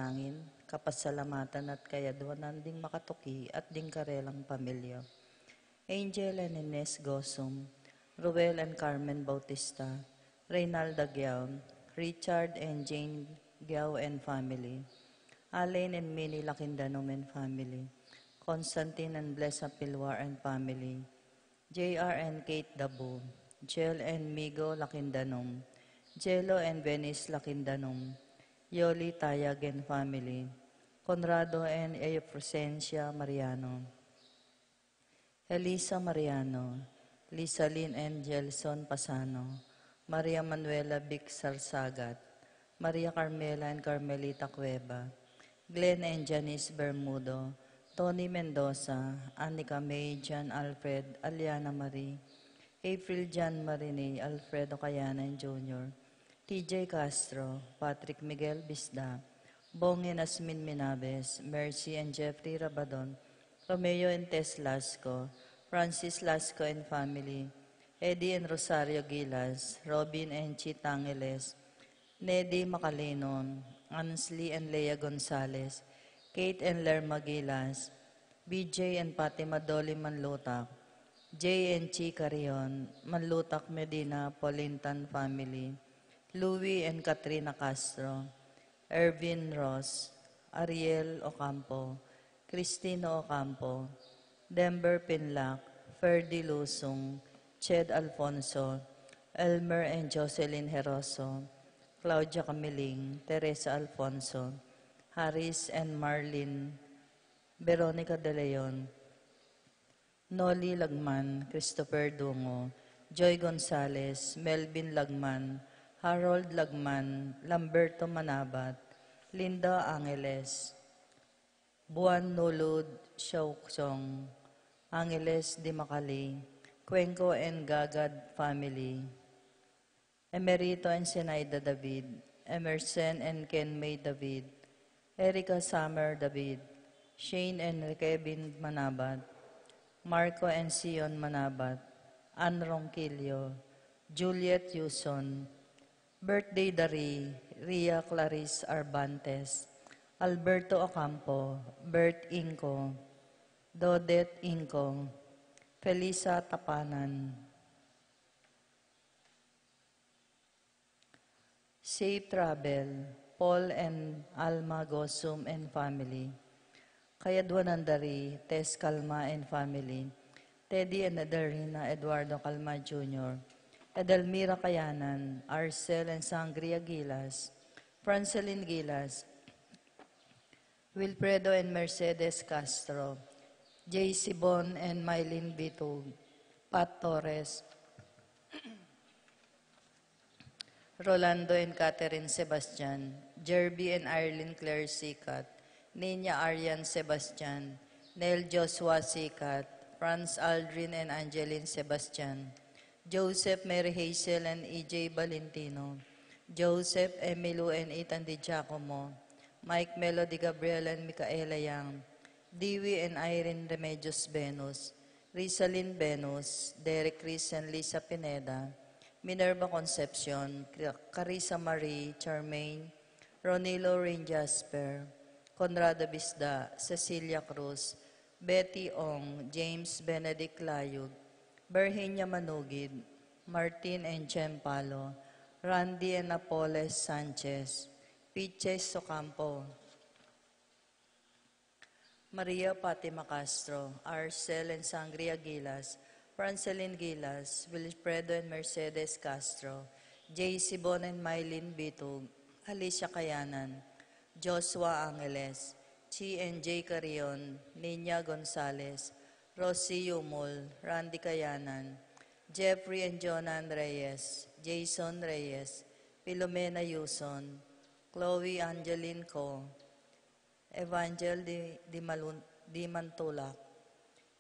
panalangin, kapasalamatan at kayadwanan ding makatuki at ding karelang pamilya. Angel and Ines Gosum, Ruel and Carmen Bautista, Reynalda Giao, Richard and Jane Giao and family, Alain and Minnie Lakindanom and family, Constantine and Blessa Pilwar and family, JR and Kate Dabu, Jel and Migo Lakindanom, Jello and Venice Lakindanom, Yoli Tayag and family, Conrado and Eufrasencia Mariano, Elisa Mariano, Lisa Lynn and Gelson Pasano, Maria Manuela Vic Salsagat, Maria Carmela and Carmelita Cueva, Glenn and Janice Bermudo, Tony Mendoza, Anika May, John Alfred, Aliana Marie, April John Marini, Alfredo Cayanan Jr., TJ Castro, Patrick Miguel Bisda, Bong and Asmin Minabes, Mercy and Jeffrey Rabadon, Romeo and Tess Lasco, Francis Lasco and family, Eddie and Rosario Gilas, Robin and Chit Angeles, Nedy Macalenon, Ansley and Lea Gonzalez, Kate and Lerma Gilas, BJ and Fatima Dolly Manlutak, Jay and Chi Carion, Manlutak Medina, Polintan family, Louie and Katrina Castro, Ervin Ross, Ariel Ocampo, Cristino Ocampo, Denver Pinlac, Ferdy Lusong, Ched Alfonso, Elmer and Jocelyn Heroso, Claudia Camiling, Teresa Alfonso, Harris and Marlene, Veronica De Leon, Noli Lagman, Christopher Dungo, Joy Gonzales, Melvin Lagman, Harold Lagman, Lamberto Manabat, Linda Angeles, Buwan Nulud Xiaoxong, Angeles Di Macali, Cuenco and Gagad family, Emerito and Senaida David, Emerson and Ken May David, Erica Summer David, Shane and Kevin Manabat, Marco and Sion Manabat, Ann Ronquillo, Juliet Yuson, Birthday Dari, Ria Clarice Arbantes, Alberto Ocampo, Bert Inco, Dodet Inco, Felisa Tapanan. Safe Travel, Paul and Alma Gosum and family, Kayadwanandari, Tess Calma and family, Teddy and Adelina Eduardo Calma Jr., Edelmira Kayanan, Arcel and Sangria Gilas, Francelyn Gilas, Wilfredo and Mercedes Castro, J. Sibon and Mylene Bitug, Pat Torres, Rolando and Catherine Sebastian, Jerby and Arlene Claire Sikat, Nina Arian Sebastian, Neil Joshua Sikat, Franz Aldrin and Angeline Sebastian, Joseph Mary Hazel and E.J. Valentino, Joseph Emilio and Ethan Di Giacomo, Mike Melody Gabriel and Micaela Yang, Dewey and Irene Remedios Venus, Rizalyn Venus, Derek Chris and Lisa Pineda, Minerva Concepcion, Carissa Marie, Charmaine, Ronilo Rain Jasper, Conrado Bisda, Cecilia Cruz, Betty Ong, James Benedict Layug, Berhenia Manugid, Martin and Chempalo, Randy and Apoles Sanchez, Piches Ocampo, Maria Fatima Castro, Arcel and Sangria Gilas, Francelyn Gilas, Wilfredo and Mercedes Castro, J. Sibon and Mylene Bitug, Alicia Kayanan, Joshua Angeles, Chi and J. Carion, Nina Gonzalez, Rosie Yumol, Randy Kayanan, Jeffrey and Jonan Reyes, Jason Reyes, Filomena Yuson, Chloe Angeline Co, Evangel Di Mantulak,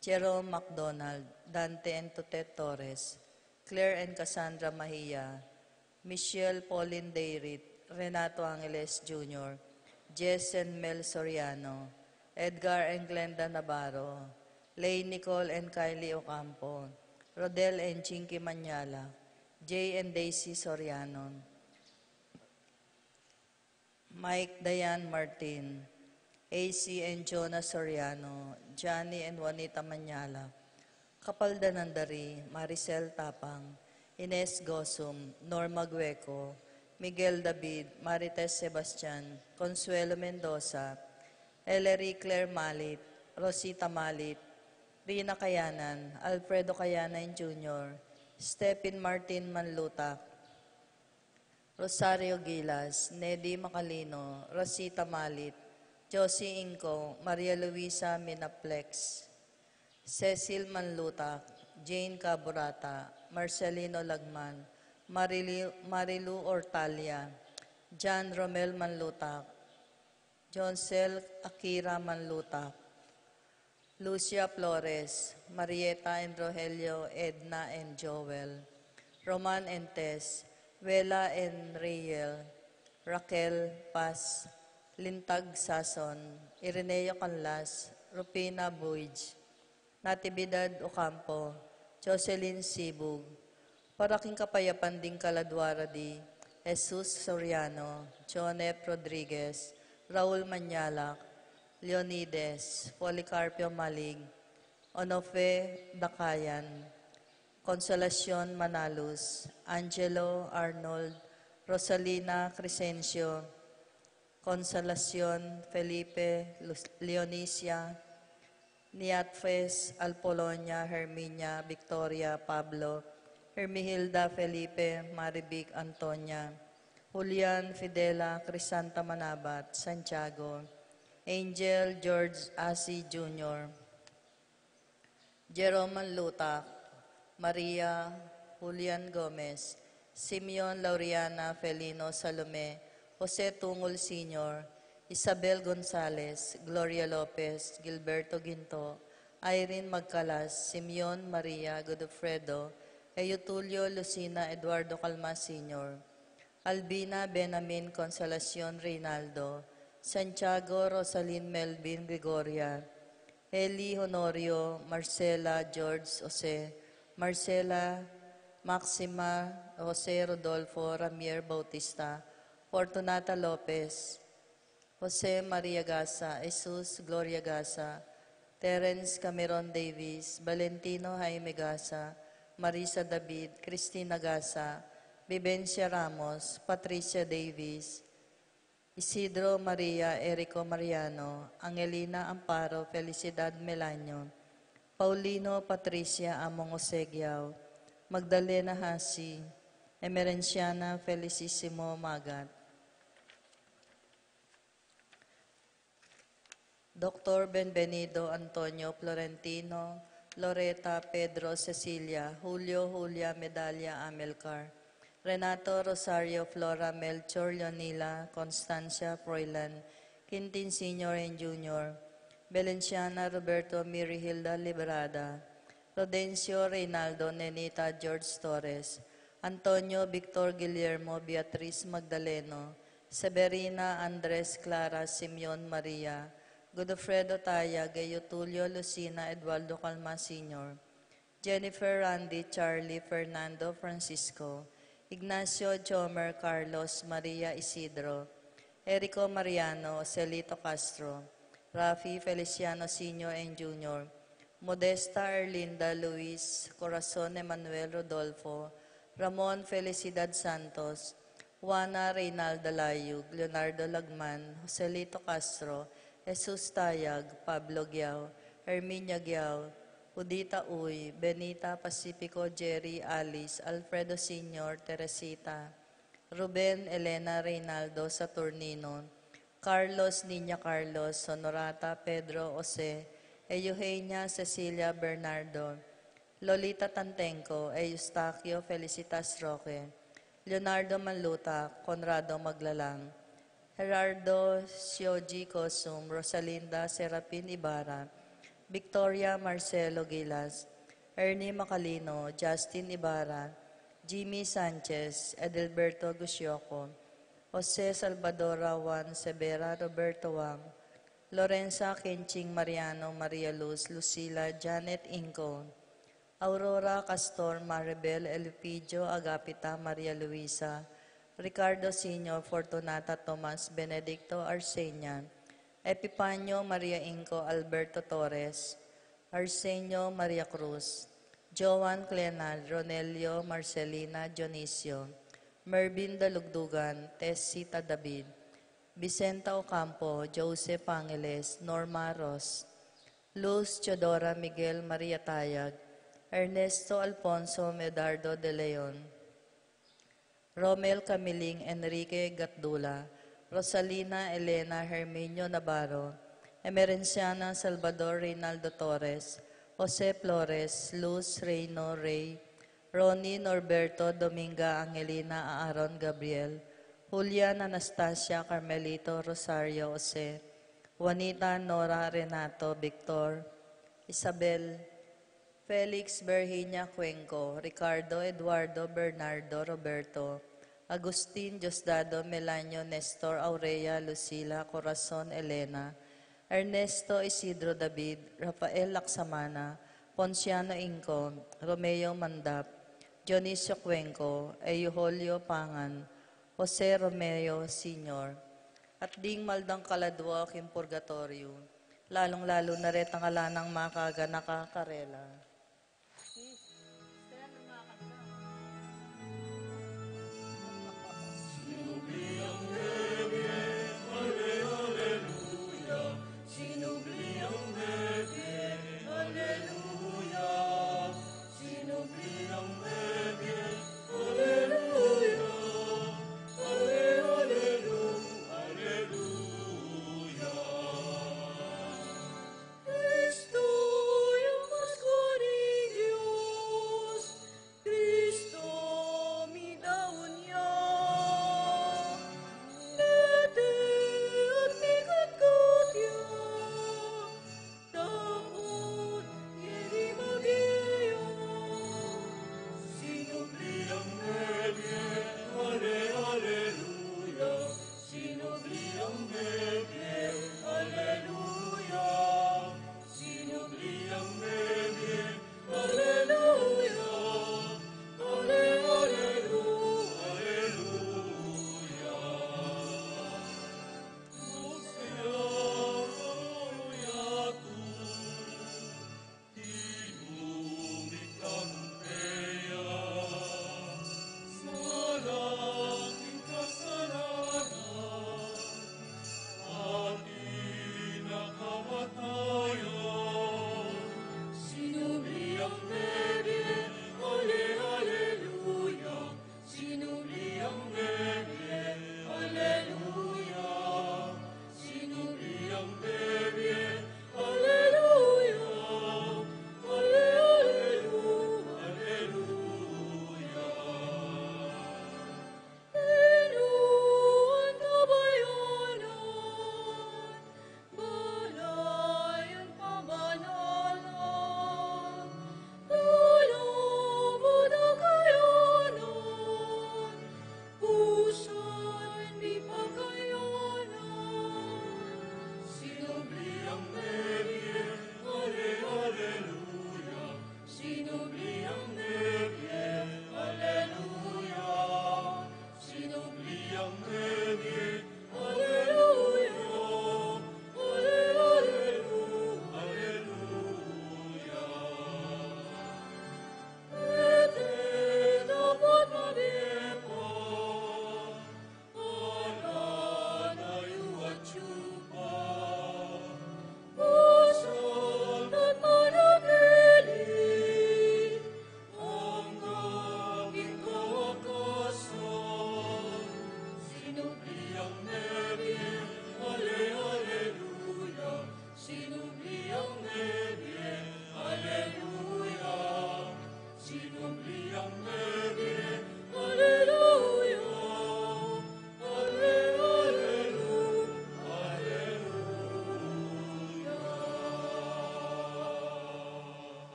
Jerome McDonald, Dante and Totet Torres, Claire and Cassandra Mahia, Michelle Pauline Dayrit, Renato Angeles Jr., Jess and Mel Soriano, Edgar and Glenda Navarro, Lay Nicole and Kylie Ocampo, Rodel and Chinky Manyala, Jay and Daisy Soriano, Mike Dayan Martin, AC and Jonah Soriano, Johnny and Juanita Manyala, Kapalda Nandari, Maricel Tapang, Ines Gosum, Norma Gueco, Miguel David, Marites Sebastian, Consuelo Mendoza, Ellery Claire Malit, Rosita Malit, Rina Kayanan, Alfredo Kayanan Jr., Stephen Martin Manlutak, Rosario Gilas, Nedy Macalino, Rosita Malit, Josie Inco, Maria Luisa Minaplex, Cecil Manlutak, Jane Caburata, Marcelino Lagman, Marilu Ortalia, John Romel Manlutak, Joncel Akira Manlutak, Lucia Flores, Marieta and Rogelio, Edna and Joel, Roman and Tess, Vela and Riel, Raquel Paz, Lintag Sason, Ireneo Canlas, Rupina Buij, Natividad Ocampo, Jocelyn Sibug, Paraking Kapayapan ding Kaladwara di, Jesus Soriano, Jonep Rodriguez, Raul Manyalak, Leonides, Policarpio Malig, Onofe Dakayan, Consolacion Manalus, Angelo Arnold, Rosalina Crescencio, Consolacion Felipe Leonicia, Niatfes Alpolonia, Herminia, Victoria, Pablo, Hermihilda Felipe, Maribic Antonia, Julian Fidela, Crisanta Manabat, Santiago, Angel George Asi Jr., Jerome Manlutak, Maria Julian Gomez, Simeon Laureana Felino Salome, Jose Tungol Sr., Isabel Gonzales, Gloria Lopez, Gilberto Ginto, Irene Magcalas, Simeon Maria Godofredo, Eutulio Lucina Eduardo Calma Sr., Albina Benamin Consolacion Reynaldo, Santiago Rosalyn Melvin Gregoria, Eli Honorio, Marcela George Jose, Marcela Maxima Jose Rodolfo Ramier Bautista, Fortunata Lopez, Jose Maria Gasa, Jesus Gloria Gasa, Terence Cameron Davis, Valentino Jaime Gasa, Marisa David, Cristina Gasa, Vivencia Ramos, Patricia Davis, Isidro Maria Erico Mariano, Angelina Amparo Felicidad Melanio, Paulino Patricia Among Osegiao, Magdalena Hasi, Emerenciana Felicissimo Magat, Dr. Benvenido Antonio Florentino, Loreta Pedro Cecilia, Julio Julia Medalla Amelcar, Renato Rosario Flora Melchor Leonila, Constancia Froilan, Quintin Sr. and Jr., Belenciana Roberto Mirihilda Librada, Rodencio Reynaldo Nenita George Torres, Antonio Victor Guillermo Beatriz Magdaleno, Severina Andres Clara Simeon Maria, Godofredo Taya, Gayo Tulio Lucina Eduardo Calma Sr., Jennifer Randy Charlie Fernando Francisco, Ignacio Jomer Carlos Maria Isidro, Erico Mariano Celito Castro, Rafi Feliciano Sr. and Jr., Modesta Erlinda Luis Corazon Emanuel Rodolfo, Ramon Felicidad Santos, Juana Reynalda Layug, Leonardo Lagman, Joselito Castro, Jesus Tayag, Pablo Giao, Herminia Giao, Udita Uy, Benita Pacifico, Jerry Alice, Alfredo Sr., Teresita, Ruben Elena Reynaldo Saturnino, Carlos Niña Carlos, Sonorata Pedro Jose, Eugenia Cecilia Bernardo, Lolita Tantenco, Eustaquio Felicitas Roque, Leonardo Manluta, Conrado Maglalang, Gerardo Sioji Cosum, Rosalinda Serapin Ibarra, Victoria Marcelo Gilas, Ernie Macalino, Justin Ibarra, Jimmy Sanchez, Edelberto Gusioco, Jose Salvador Juan Severa Roberto Wang, Lorenza Kenching Mariano Maria Luz, Lucila Janet Inco, Aurora Castor Maribel Elpidio Agapita Maria Luisa, Ricardo Sr., Fortunata Tomas, Benedicto Arseña, Epipanio Maria Inco, Alberto Torres, Arsenio Maria Cruz, Joan Clenal, Ronelio Marcelina Dionisio, Mervin Dalugdugan, Tessita David, Vicenta Ocampo, Joseph Angeles, Norma Ross, Luz Teodora Miguel Maria Tayag, Ernesto Alfonso Medardo de Leon, Romel Camiling Enrique Gatdula, Rosalina Elena Herminio Navarro, Emerenciana Salvador Reynaldo Torres, Jose Flores, Luz Reyno Rey, Ronnie Norberto Dominga Angelina Aaron Gabriel, Julian Anastasia Carmelito Rosario Jose, Juanita Nora Renato Victor, Isabel Felix Berhinia Cuenco, Ricardo Eduardo Bernardo Roberto, Agustin Diosdado Melanio Nestor Aurea Lucila Corazon Elena, Ernesto Isidro David, Rafael Laksamana, Ponciano Inco, Romeo Mandap, Dionisio Cuenco, Eujolio Pangan, Jose Romeo Sr., at ding maldang kaladwa kim purgatorio, lalong-lalo na ret ang alanang makaga nakakarela.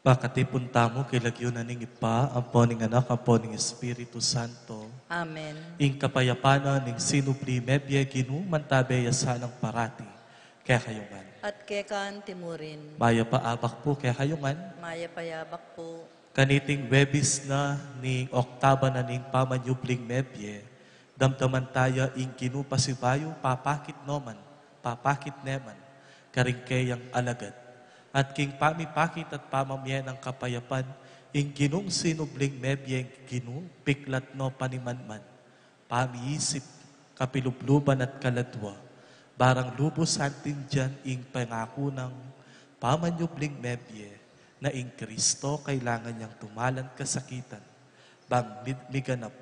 Pakatipon tamo kay lagyo na ning ipa, ang poning anak, ang poning Espiritu Santo. Amen. Ing kapayapana ning sinupli mebye ginu mantabeya sanang parati. Kaya kayungan. At kekan timurin, Maya paabak po kaya kayungan. maya payabak po, Kaniting webis na ning oktaba na ning pamanyubling mebye, damdaman tayo ing kinupasibayo papakit neman, karingkeyang alagad. At king pamipakit at pamamye ng kapayapan, ing ginung sinubling mebyeng ginu, piklat no panimanman, pamiisip, kapilubluban at kaladwa, barang lubos antin dyan ing pangako ng pamanyubling mebye, na ing Kristo kailangan niyang tumalan kasakitan, bang miganap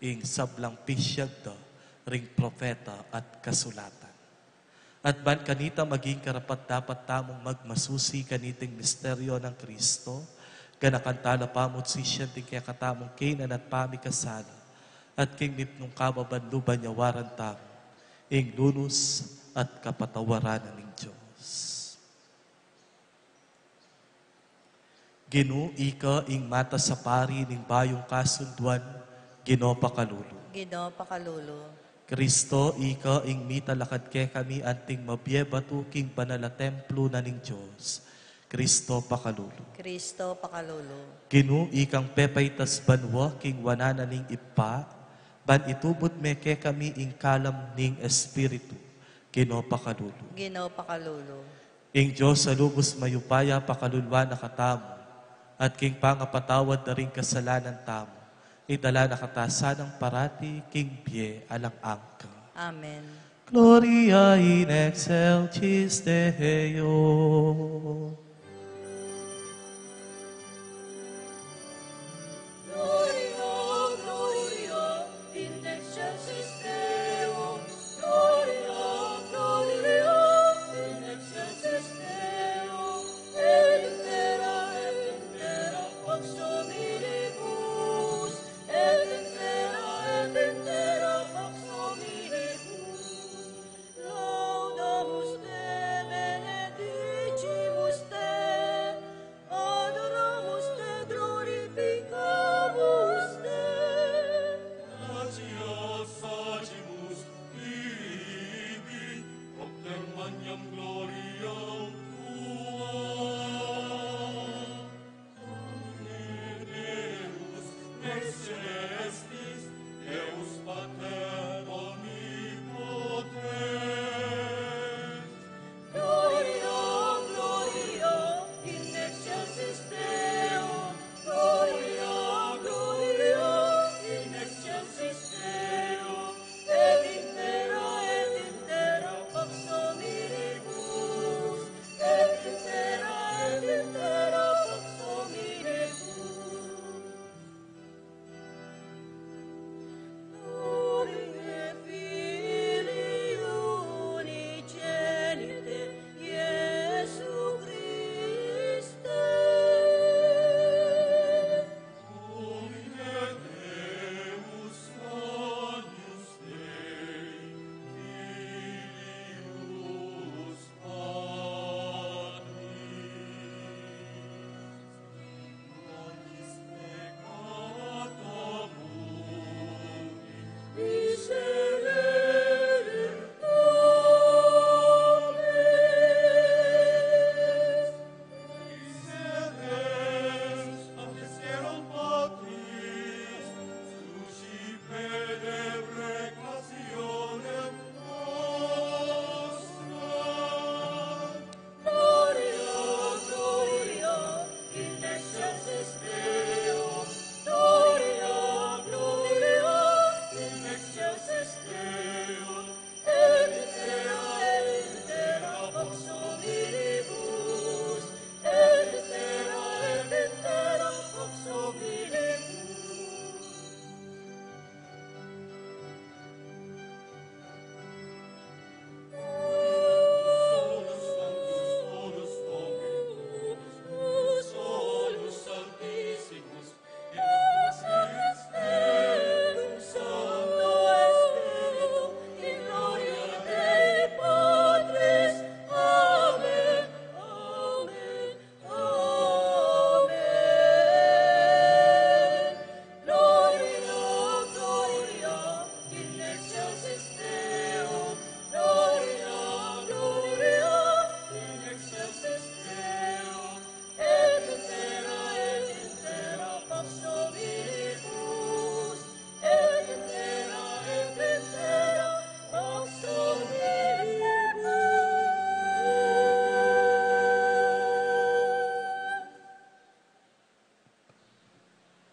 ing sablang pisyag da, ring propeta at kasulatan. At ban kanita maging karapat dapat tamong magmasusi kaniting misteryo ng Kristo, ganakantala pamot si siya ting kaya katamong kinan at pamikasala, at king nipnong kababanluban niya waran tamo, ing lunos at kapatawaranan ng Diyos. Ginu ika ing mata sa pari ning bayong kasunduan, Ginoo pakalulu. Ginoo pakalulo. Kristo ika ing mitalakad ke kami anting mabyebatu king banala templo na ning Diyos. Kristo pakalulu. Kristo pakalulo. Ginu ikang pepaytas banwa king wanana ning ipa, ban itubot me ke kami ing kalam ning espiritu. Ginoo pakalulu. Ginoo pakalulo. Ing Diyos sa lubos mayupaya pakalulwa na katamo, at king pangapatawad na rin kasalanan tamo, idala na katasan ng parati, king pie alang angka. Amen. Gloria in excelsis Deo. Gloria, Gloria, in excelsis Deo. Gloria, Gloria, in excelsis Deo. Et intera pax hominibus. Et intera pax hominibus. Laudamus te, benedicimus te,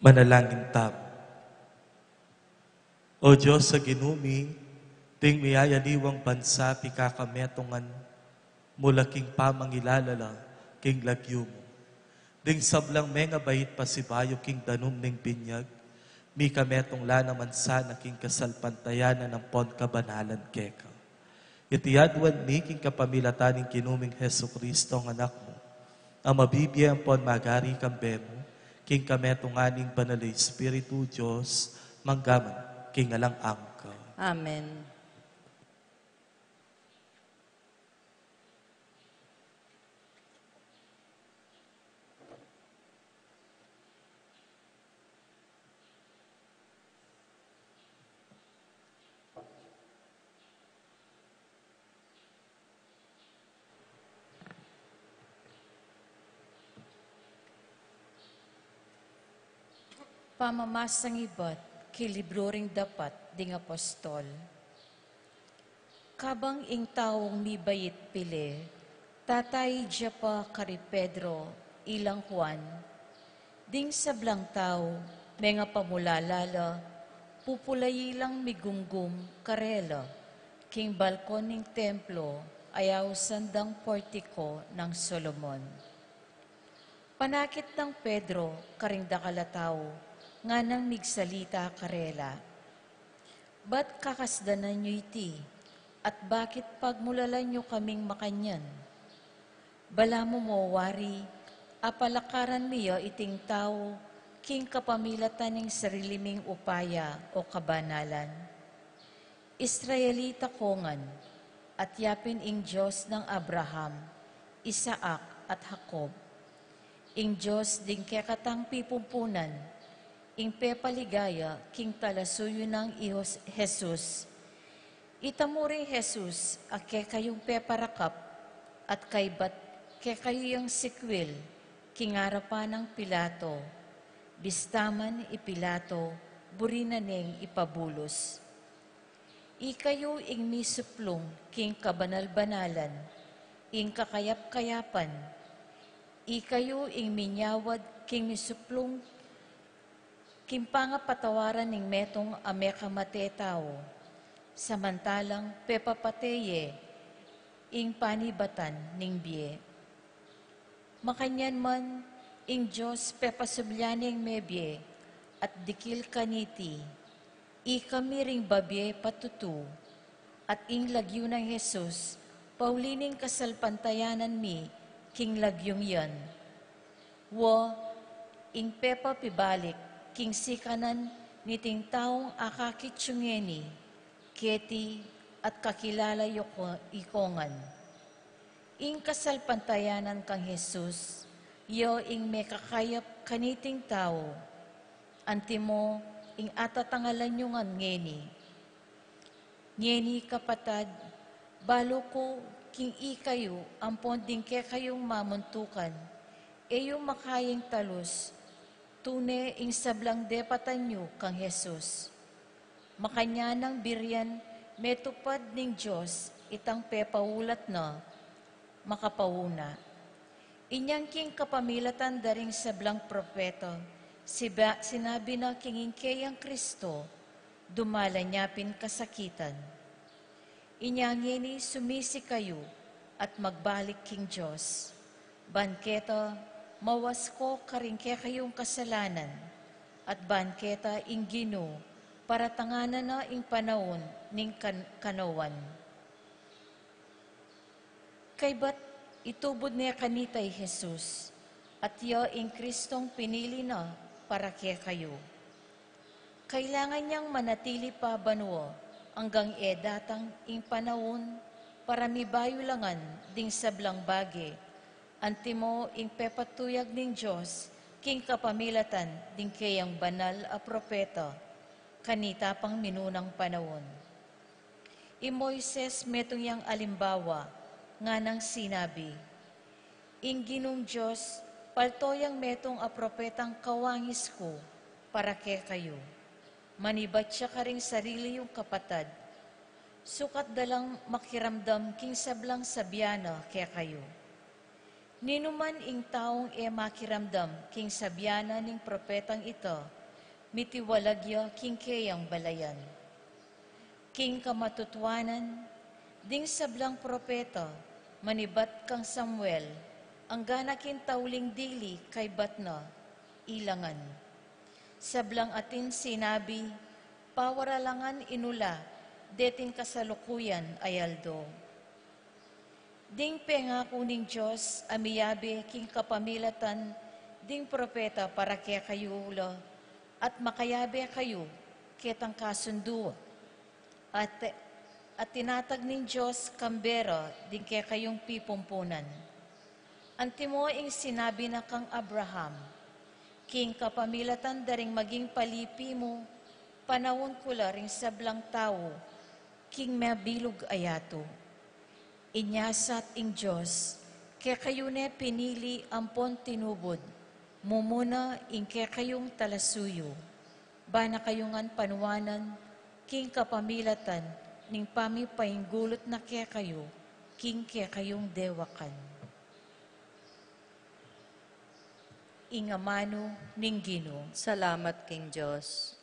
Manalangin tamo. O Diyos sa ginumi, ting miyayaniwang bansa pikakametongan, mula king pamangilalala, king lagyo mo. Ding sablang menga bait pasibayo king danum ning binyag, mi kametong lanaman sana king kasalpantayanan ng pon kabanalan keka. Itiyadwan mi king kapamilataning kinuming Heso Kristo ang anak mo, ang mabibiyang pon magari kambemo, king kametonganing banalay Espiritu Diyos, manggaman king alang angka. Amen. Pamamasang iba't kilibro ring dapat ding apostol. Kabang ing taong mibayit pili, tatay dya pa kari Pedro, ilang Juan, ding sablang tao, menga pamulalala, pupulay ilang migumgum karela, king balkon ning templo, ayaw sandang portiko ng Solomon. Panakit ng Pedro, karing dakalataw, nga nang migsalita karela. Ba't kakasdanan nyo iti? At bakit pagmulalan nyo kaming makanyan? Bala mo wari, apalakaran miyo iting tao, king kapamilatan ng sariliming upaya o kabanalan. Israelita kongan, at yapin ing Diyos ng Abraham, Isaac at Jacob. Ing Diyos ding kekatang pipumpunan, ing pepaligaya, king talasuyo ng ihos Jesus. Itamuring Jesus, ake kayong peparakap, at kaybat ke kayong sikwil, king arapan ng Pilato. Bistaman ipilato, burinaning ipabulos. Ikayo ing misuplong, king kabanal-banalan, ing kakayap-kayapan. Ikayo ing minyawad, king misuplong, kimpanga patawaran ning metong ameka matetao, samantalang pepapateye, ing panibatan ning biye. Makanyan man, ing Diyos pepasubyaning mebye, at dikil kaniti, ikami ring babye patutu, at ing lagyo ng Jesus, paulining kasalpantayanan mi, king lagyong yan. Wo, ing pepa pibalik, king sikanan niting taong akakitsyungeni, keti at kakilala ikongan. Ing kasalpantayanan kang Jesus, yo ing may kakayap kaniting tao, antimo ing atatangalan nyo nga ngeni. Ngeni kapatad, balo ko king ikayo ampon din ke kayong mamuntukan, e yung makayang talus, tune ing sablang depatan nyo kang Jesus. Makanya ng biryan, metupad ning Diyos, itang pepaulat na, makapauna. Inyang king kapamilatan daring sablang propeta, sinabi na kinging kayang Kristo, dumalanyapin kasakitan. Inyang ini sumisi kayo at magbalik king Diyos. Banketa, mawas ko karingke kayong kasalanan, at banketa ing Gino, para tanganan na ing panahon ning kanawan. Kaybat itubod niya kanitay Jesus, at yo ing Kristong pinili na para kaya kayo. Kailangan niyang manatili pa banwa hanggang datang ing panahon para mibayo langan ding sablang bagi, antimo ing pepatuyag ning Diyos, king kapamilatan ding kayang banal a propeta, kanita pang minunang panahon. I Moises metong yang alimbawa, nga nang sinabi, ing Ginong Diyos, paltoyang metong a propetang kawangis ko, para ke kayo. Manibat siya karing sarili yung kapatad, sukat dalang makiramdam king sablang sabyana ke kayo. Ninuman ing taong makiramdam king sabyana ning propetang ito, mitiwalagyo kingkeyang balayan. King kamatutwanan, ding sablang propeta, manibat kang Samuel, ang ganakin tauling dili kay batna, ilangan. Sablang atin sinabi, pawaralangan inula, detin kasalukuyan ayaldo. Ding pengako ning Diyos, amiyabe king kapamilatan, ding propeta para kaya kayo at makayabe kayo ketang kasunduwa. At tinatag ning Diyos kambera din kaya kayong pipumpunan. Antimo ing sinabi na kang Abraham, king kapamilatan daring maging palipi mo, panawon ko ring sablang tao, king mabilog ayato. Inyasat ing Diyos, kaya kayo ne pinili ampon tinubod, mumuna ing kaya kayong talasuyo, bana kayongan panuwanan, king kapamilatan, ning pamipahinggulot na kaya kayo, king kaya kayong dewakan. Ingamano ning Ginoo. Salamat, King Diyos.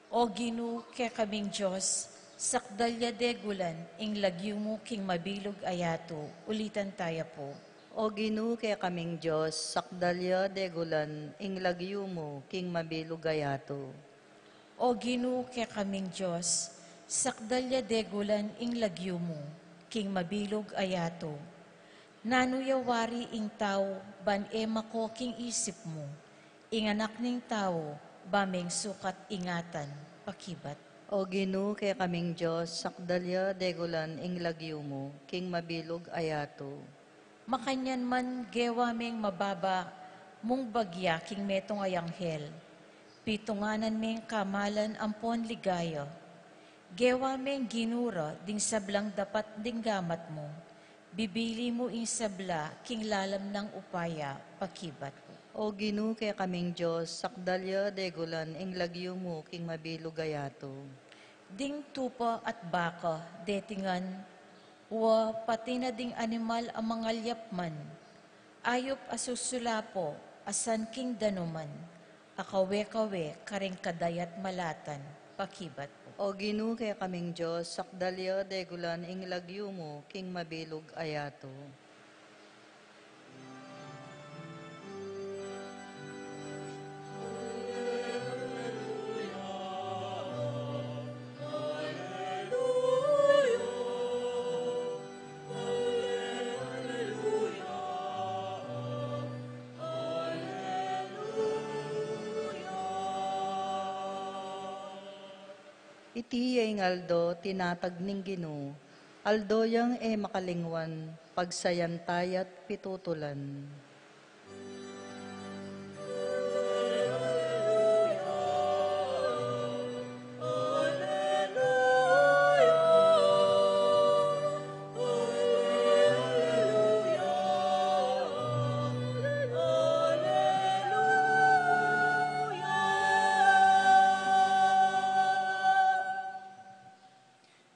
O Ginoo, kaya kaming Diyos, sakdalya degulan, ing lagyo mo king mabilog ayato, ulitan tayo po. O Ginoo, kaya kaming Diyos, sakdalya degulan, ing lagyo mo, king mabilog gayato. O Ginoo, kaya kaming Diyos, sakdalya degulan, ing lagyo mo, king mabilog ayato. Nanuyawari ing tao, ban ema ko king isip mo, ing anak ning tao, bameng sukat ingatan, pakibat. O Ginoo, kaya kaming Diyos, sakdalya degulan, ing lagyo mo, king mabilog ayato. Makanyan man gewameng mababa, mong bagya king metong ay anghel. Pitunganan meng kamalan ampon ligaya. Gewameng ginura, ding sablang dapat ding gamat mo. Bibili mo ing sabla, king lalam ng upaya, pakibat. O Ginoo, kaya kaming Diyos, sakdalya degulan, ing lagyo mo, king mabilog gayato. Ding tupa at baka, detingan, wa pati na ding animal ang mga lyapman. Ayop asusulapo, asan king danuman, akawe-kawe, karing kadayat malatan, pakibat. O Ginoo, kaya kaming Diyos, sakdalya degulan, ing lagyo mo, king mabilog ayato. Iti yung aldo, tinatag ning Ginoo, aldo yang makalingwan, pagsayantayat pitutulan.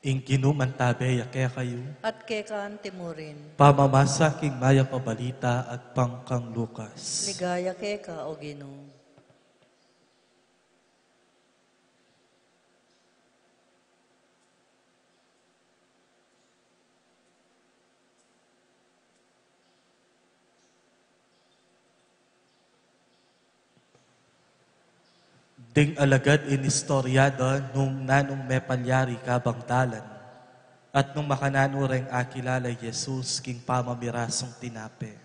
Ing kinumantabe kaya kayo, At kekan timurin, pamamasa king maya pabalita at pangkang Lukas. ligaya keka o Ginoo. Ding alagad inistoryado nung nanong may palyari kabangtalan at nung makananureng akilala Jesus king pamamirasong tinape.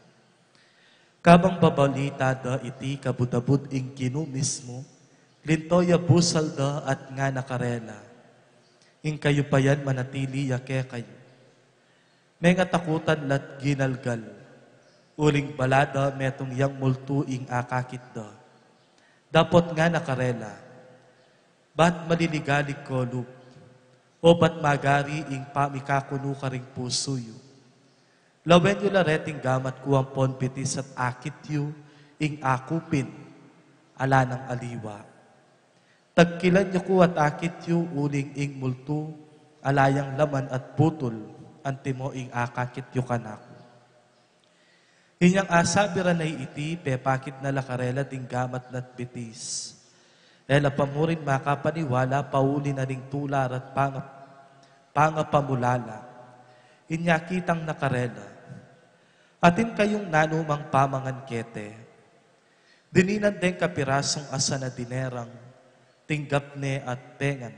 Kabang babalita da iti kabudabud ing kinu mismo, lintoya busal da at nga nakarela. Ing kayo pa yan manatili yake kayo. May nga takutan lat ginalgal, uling balada metong yang multu ing akakit da. Dapot nga nakarela, ba't maliligalig ko lup, o ba't magari ing pamikakuno ka ring puso yu. Lawen yu lareting gamat ko ang ponpitis at akit yu, ing akupin, ala ng aliwa. Tagkilan yu ko at akit yu, uling ing multu, alayang laman at putol, antimo ing akakit yu kanak. Inyang asabira na iti, pepakit na lakarela ting gamat nat bitis. Ela pamurin makapaniwala, pauli na ring tular at pangapamulala. Inyakitang nakarela. Atin kayong nanumang pamangan kete. Dininan den kapirasong asa na dinerang, tinggap ne at pengan.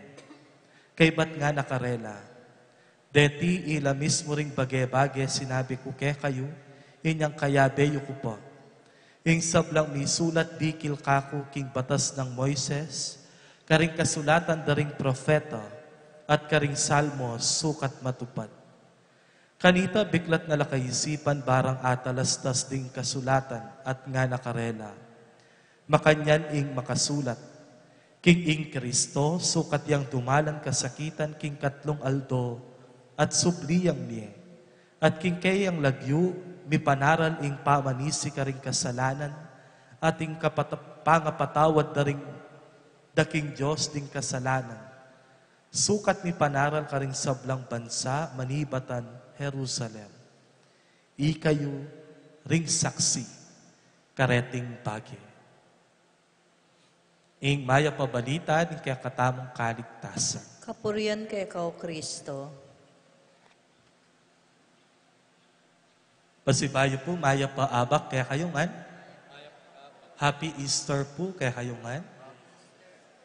Kay ba't nga nakarela? Deti ila mismo ring bage-bage sinabi ko ke kayo, inyang kayabeyo ko po. Ing sablang misulat dikil kako king batas ng Moises, karing kasulatan daring profeta, at karing salmo sukat matupad. Kanita biglat na lakayisipan barang atalastas ding kasulatan at nga nakarela. Makanyan ing makasulat, king ing Kristo, sukat yang dumalan kasakitan king katlong aldo at subliyang niye, at king kayang lagyu, mi panaral ing pamanisi karing kasalanan, ating pangapatawad daring daking Diyos ding kasalanan. Sukat mi panaral karing sablang bansa, manibatan, Jerusalem. Ikayo ring saksi, kareting bagi. Ing maya pabalita, ning kaya katamong kaligtasan. Kapurian kay Kao Kristo. Pasibayo po, maya pa abak, kaya kayungan. Happy Easter po, kaya kayungan.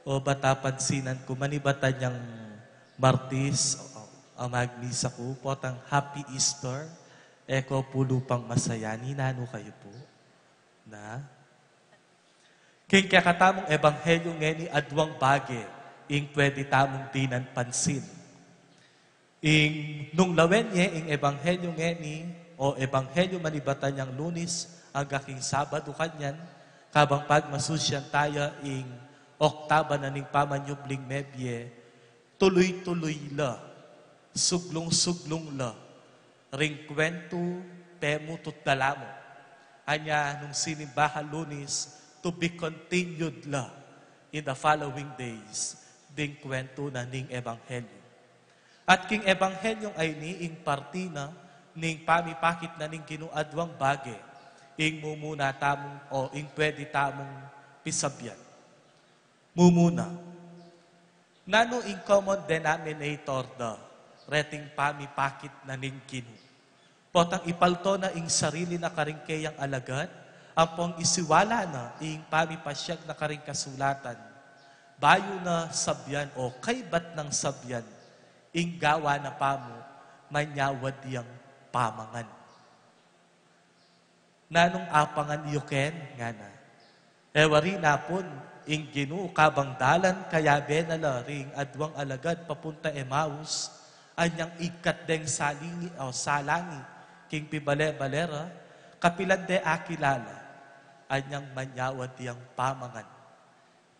O batapansinan ko, manibatan niyang Martis, magmisa ko po, tang Happy Easter. Eko pulo pang masayani, nano kayo po. Na? King kaya katamong ebanghelyo ngeni adwang bage, ing pwede tamong dinan pansin. Ing nung lawenye, ing ebanghelyo ngeni, o ebanghelyo manibatan niyang Lunes, agaking Sabado kanyan, kabang pagmasusyan tayo ing oktaba na ning pamanyubling mebye, tuloy-tuloy la, suglong-suglong la, ring kwento, temo tutdalamo. Anya nung sinimbahan Lunes, to be continued la in the following days, ding kwento na ning ebanghelyo. At king ebanghelyo ay ing partina, ning pamipakit na ning kinuadwang bage, ing mumuna tamong, o ing pwede tamong pisabyan. Mumuna. Nano ing common denominator da, reting pamipakit na ning kinu. Potang ipalto na ing sarili na karingkeyang alagad, ampong isiwala na ing pamipasyag na karing kasulatan, bayo na sabyan o kaybat ng sabyan, ing gawa na pamo, manyawad yang pamangan. Nanong apangan yuken, nga na. Ewari napon, ing ginu kabang dalan, kaya benala ring adwang alagad papunta Emmaus, anyang ikat deng salingi o salangi, king pibale-balera, kapilan de akilala, anyang manyawad yang pamangan,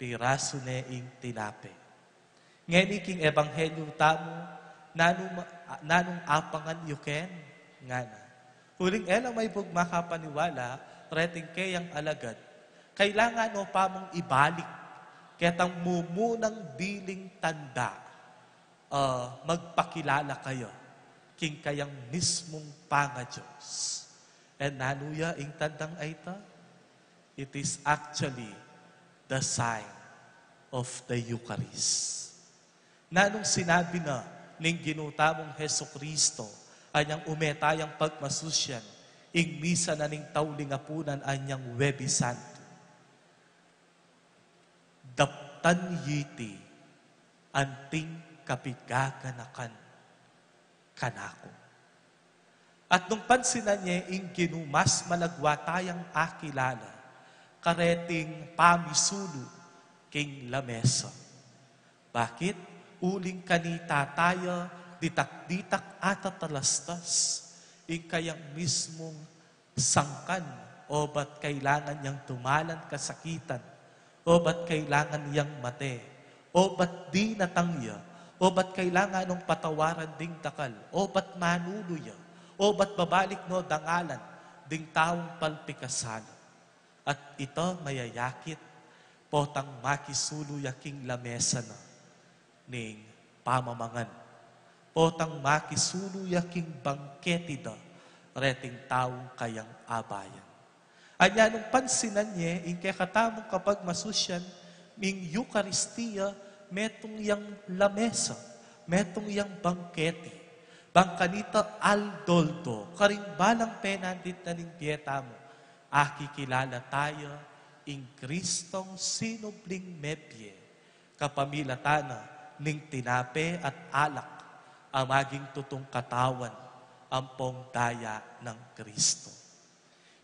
piraso ne ing tinape. Ngeni king ebanghelyo tamo, nanong apangan yuken, nga na. Huling elang may makapaniwala, reting kayang alagad, kailangan o pamong ibalik, ketang mumunang biling tanda, magpakilala kayo, king kayang mismong panga-Diyos. And nanuya ing tandang ay ita? It is actually the sign of the Eucharist. Nanong sinabi na ning ginutamong Heso Kristo, anyang umetayang pagmasusyan, ing misa na ning tawlingapunan anyang Webi Santo. Daptan yiti, anting kapigaganakan kanako. At nung pansinan niya, ing ginumas malagwa tayang akilala, kareting pamisulu king lamesa. Bakit? Uling kanita tayo, ditak-ditak atatalastas, ing kayang mismong sangkan, o ba't kailangan niyang tumalan kasakitan, o ba't kailangan niyang mate, o ba't di natangya, o ba't kailangan ng patawaran ding takal, o ba't manuluya, o ba't babalik no dangalan, ding taong palpikasala. At ito mayayakit, potang makisuluyaking lamesa na, ning pamamangan. Potang makisuluyaking bangketida, reting taong kayang abayan. Anya nung pansinan niya, ing kaya katamong kapag masusyan, Ming Eucharistia, metong yang lamesa, metong yang bangketi. Bangkanita aldoldo, karimbalang penandit na ning pieta mo. Kilala tayo, in Kristong sinubling mebye, kapamilatana ning tinape at alak, amaging tutong katawan, ampong daya ng Kristo.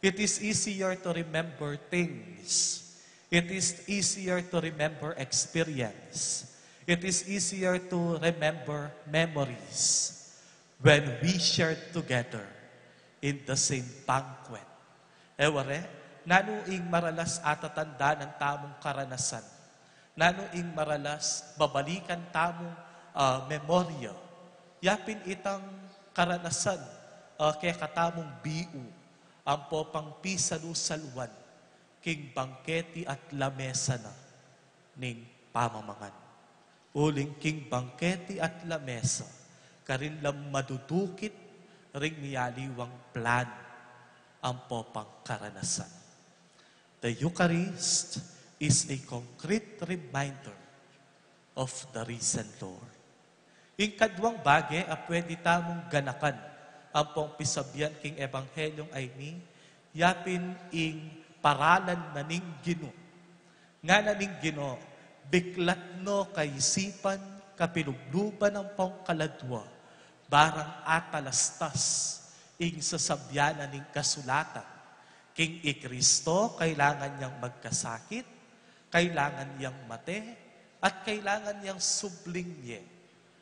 It is easier to remember things. It is easier to remember experience. It is easier to remember memories when we share together in the same banquet. Eware, nanuing maralas atatanda ng tamong karanasan. Nanuing maralas babalikan tamong memorya. Yapin itang karanasan kaya katamong biu, ang popang pisalusalwan, king bangketi at lamesa na ning pamamangan. Uling king bangketi at lamesa, karin lam madudukit, ring niyaliwang plan, ang popang karanasan. The Eucharist is a concrete reminder of the risen Lord. Ing kadwang bagay, pwede tamong ganakan, ang pong pisabyan king ebanghelyong ay ni, yapin ing paralan na ning Gino. Nga na ning Gino, biklat no kaisipan, kapilugluban ng pong kaladwa, barang atalastas, ing sasabyanan ning kasulatan. King Ikristo, kailangan niyang magkasakit, kailangan niyang mate, at kailangan niyang sublingye.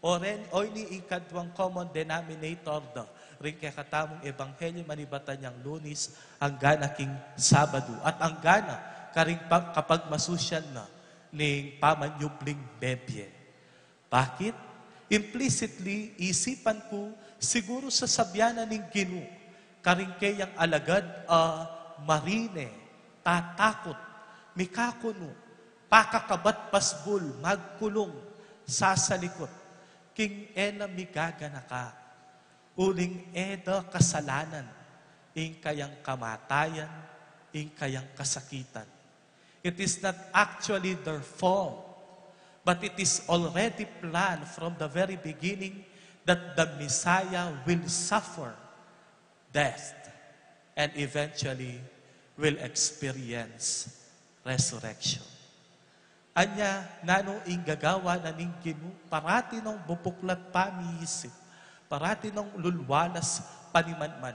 O ni ikadwang common denominator da, rin kaya katamong ebanghelyo manibatan niyang Lunis, ang gana king Sabado, at ang gana karing kapag masusyal na ning pamanyubling bebye. Bakit? Implicitly, isipan ko, siguro sa sabyanan ning Ginu, karing kayang alagad marine, tatakot, mikakuno, pakakabat pasbul, magkulong, sasalikot, king ena migagana ka, uling eda kasalanan, ing kayang kamatayan, ing kayang kasakitan. It is not actually their fault, but it is already planned from the very beginning that the Messiah will suffer death and eventually will experience resurrection. Anya, nano ing gagawa na ning Ginu, parati nung bupuklat pamiisip, parati nung lulwalas panimanman,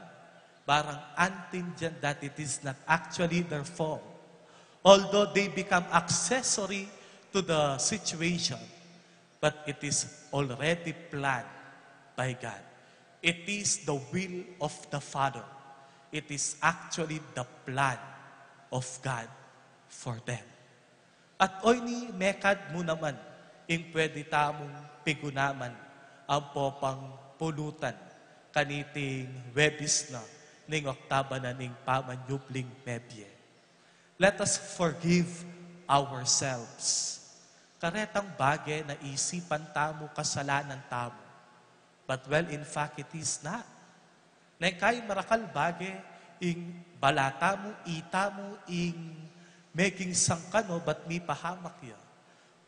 barang antin dyan that it is not actually their fault. Although they become accessory to the situation, but it is already planned by God. It is the will of the Father. It is actually the plan of God for them. At oy ni mekad mo naman, ing pwede tamong pigunaman ang popang pulutan kaniting webis na ning oktaba na ning pamanyubling mebye. Let us forgive ourselves. Karetang bagay na isipan tamo kasalanan tamo. But well, in fact, it is not. Naikay marakal bagay, ing balata mo, ita mo, ing making sangkano, but mi pahamak ya.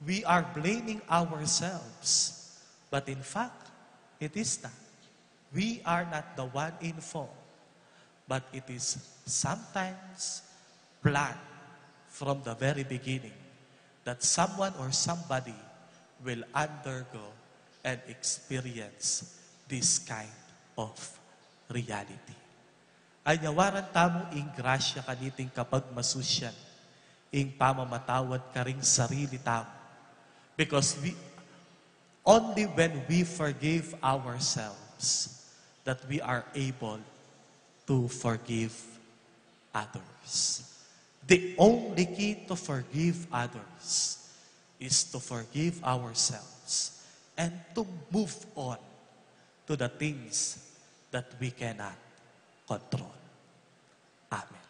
We are blaming ourselves. But in fact, it is not. We are not the one in fault. But it is sometimes planned from the very beginning that someone or somebody will undergo and experience this kind of reality. Ay nawaran tamo ing grasya kaniting kapag masusyan, ing pamamatawad ka ring sarili tamo. Because only when we forgive ourselves that we are able to forgive others. The only key to forgive others is to forgive ourselves and to move on to the things that we cannot control. Amen.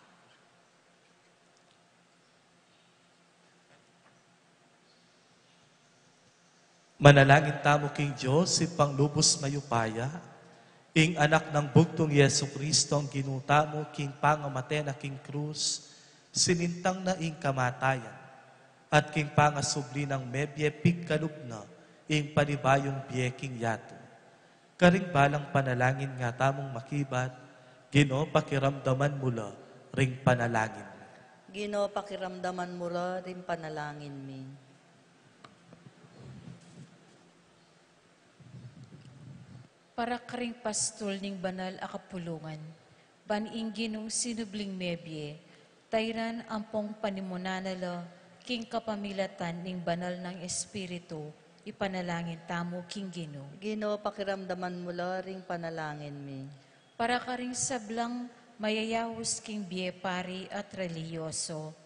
Manalangin tamo king Diyos, si Panglubos Mayupaya, ing anak ng bugtong Yesu Kristo, ang ginutamo king pangamate na king krus, sinintang na ing kamatayan, At king pangasubli ng mebye pigkalubna, ing panibayong biyeking yato. Karing balang panalangin nga tamong makibat, Ginoo pakiramdaman mula, ring panalangin mo. Ginoo pakiramdaman mo rin panalangin mi. Para karing pastol ning banal a kapulungan, baningin nung sinubling mebye, tayran ampong panimunanalo, king kapamilatan ning banal ng Espiritu, ipanalangin tamo king Ginoo. Ginoo pakiramdaman mo ring panalangin mi. Para karing sablang mayayawos king biye pari at reliyoso,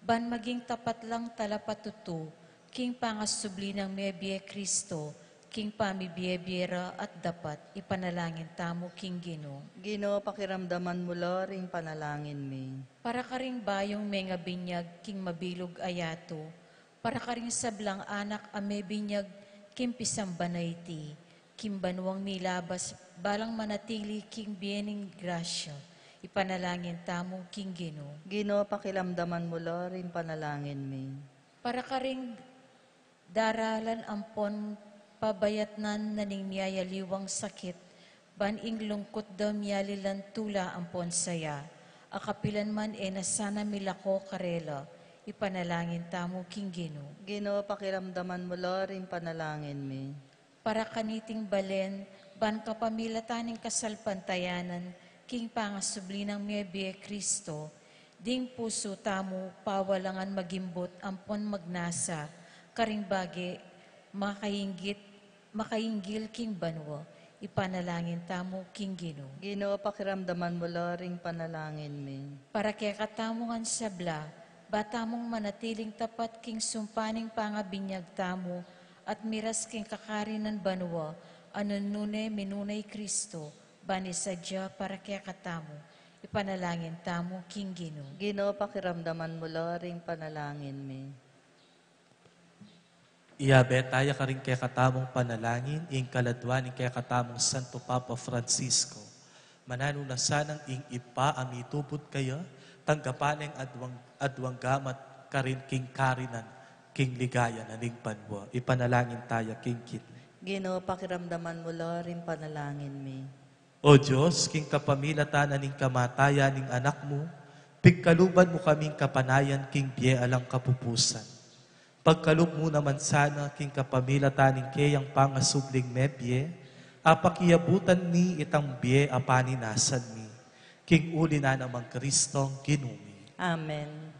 ban maging tapat lang talapatutu, king pangasubli ng mebye Kristo, king pamibiyebiyera at dapat ipanalangin tamo king Ginoo. Ginoo pakiramdaman mo ring panalangin mi. Para karing bayong mga binyag king mabilog ayato, para karing sablang anak ame binyag king pisambanayti, king banwang milabas balang manatili king biening grasya, ipanalangin tamo king Ginoo. Ginoo pakiramdaman mo ring panalangin mi. Para karing daralan ampon pabayatnan naning miyayaliwang sakit, baning lungkot daw miyalilan tula ampon saya, akapilan man nasana milako karela, ipanalangin tamo king Ginoo. Ginoo pakiramdaman mo ring panalangin mi. Para kaniting balen, ban kapamilataning kasalpantayanan, king pangasubli ng miyebye Kristo, ding puso tamo pawalangan magimbot ampon magnasa, karing bagi makainggil king banwa, ipanalangin tamo king Ginoo. Ginoo pakiramdaman mo ring panalangin mi. Para kaya katamongan sabla, batamong manatiling tapat king sumpaning pangabinyag tamo, at miras king kakarinan banwa, anunune minunay Kristo, bani sadya para kaya katamo, ipanalangin tamo king Ginoo. Ginoo pakiramdaman mo ring panalangin mi. Iyabe tayo ka rin kaya katamong panalangin, ing kaladwan ing kaya katamong Santo Papa Francisco. Manano na sanang ing ipa amitubot kayo, tanggapan ang adwang gamat karin king karinan, king ligaya na ning panwa. Ipanalangin tayo king kit. Ginoo pakiramdaman mo ring panalangin mi. O Diyos, king kapamilatan ning kamatayan ning anak mo, pigkaluban mo kaming kapanayan king biye alang kapupusan. Pagkalub mo naman sana king kapamilatan ning kayang pangasubling mebye, apakiyabutan mi itang biye apaninasan mi. King uli na namang Kristong kinumi. Amen.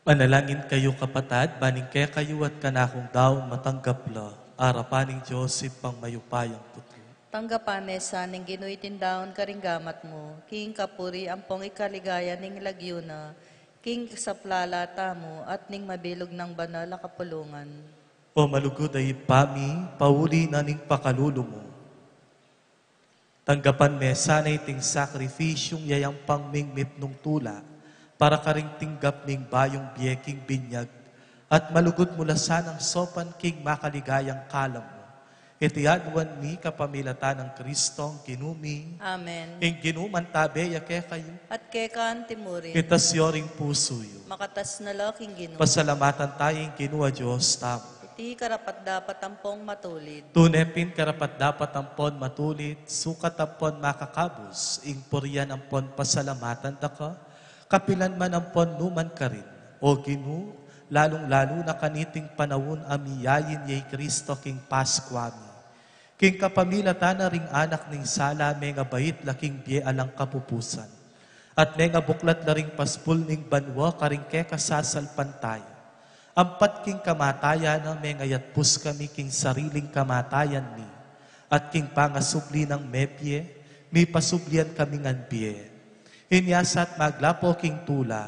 Manalangin kayo kapatad, baning kaya kayo at kanakong daw matanggap la, arapaning Joseph pang mayupayang puto. Tanggapan sa ning ginuitin daon karinggamat mo, king kapuri ampong ikaligaya ning lagyuna, king saplalata mo at ning mabilog ng banal na kapulungan. O malugod ay pami, pauli na ning pakalulo mo. Tanggapan me sanay ting sakrifisyong yayang pangmingmit nung tula, para karing tinggap ning bayong biyeking binyag, at malugod mula sanang sopan king makaligayang kalam mo. Itiadwan mi kapamilata ng Kristong kinumi, Amen. ing ginuman tabeya kaya kayo, At kekaan timurin, itas yoring pusoyo. makatas na laking ginu. Pasalamatan tayong kinua Diyos tamo. Iti karapat dapat ampong matulid. Tunepin karapat dapat ampon matulit, sukat ampon makakabos, ing puriyan ampon pasalamatan da ka, kapilan man ampon numan ka rin. O Ginu, lalong-lalo na kaniting panawon amiyayin yay Kristo king Paskwami. King kapamilata na ring anak ning sala, may nga bait laking biye alang kapupusan. At may nga buklat na ring paspul ning banwa, karing ke kasasalpan tayo. Ampat king kamatayan na may ngayatpus kami king sariling kamatayan ni. At king pangasubli ng mepye, may pasublian kami ngan biye. Inyasat maglapo king tula,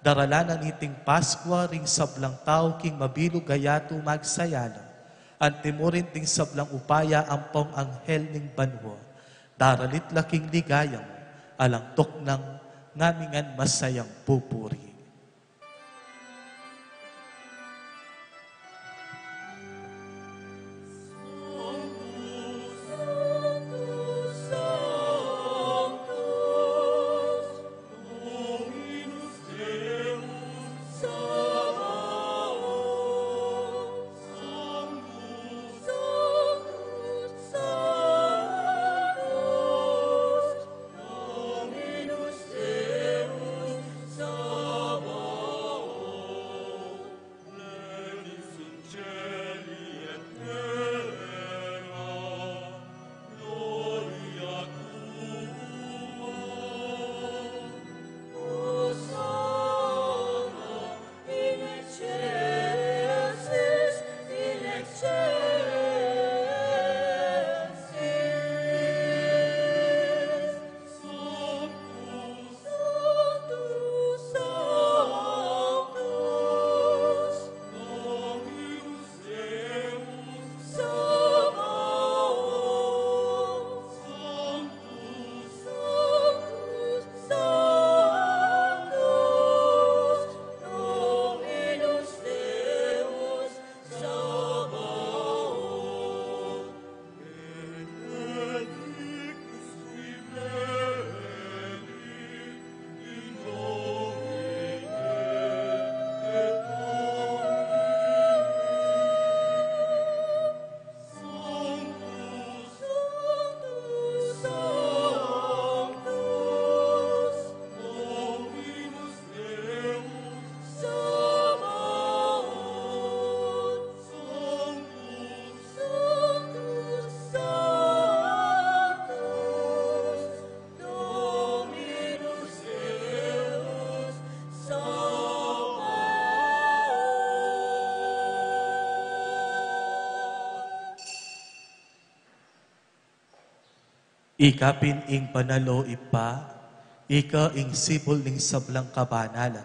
daralanan iting Paskwa ring sablang tao king mabilog gayato magsayalo. Antimurin ting sablang upaya ampong anghel ning banwa, daralit laking ligayang, alang tok ng ngamingan masayang pupuri. Ikapin ing panalo ipa, ika ing sipol ning sablang kabanalan.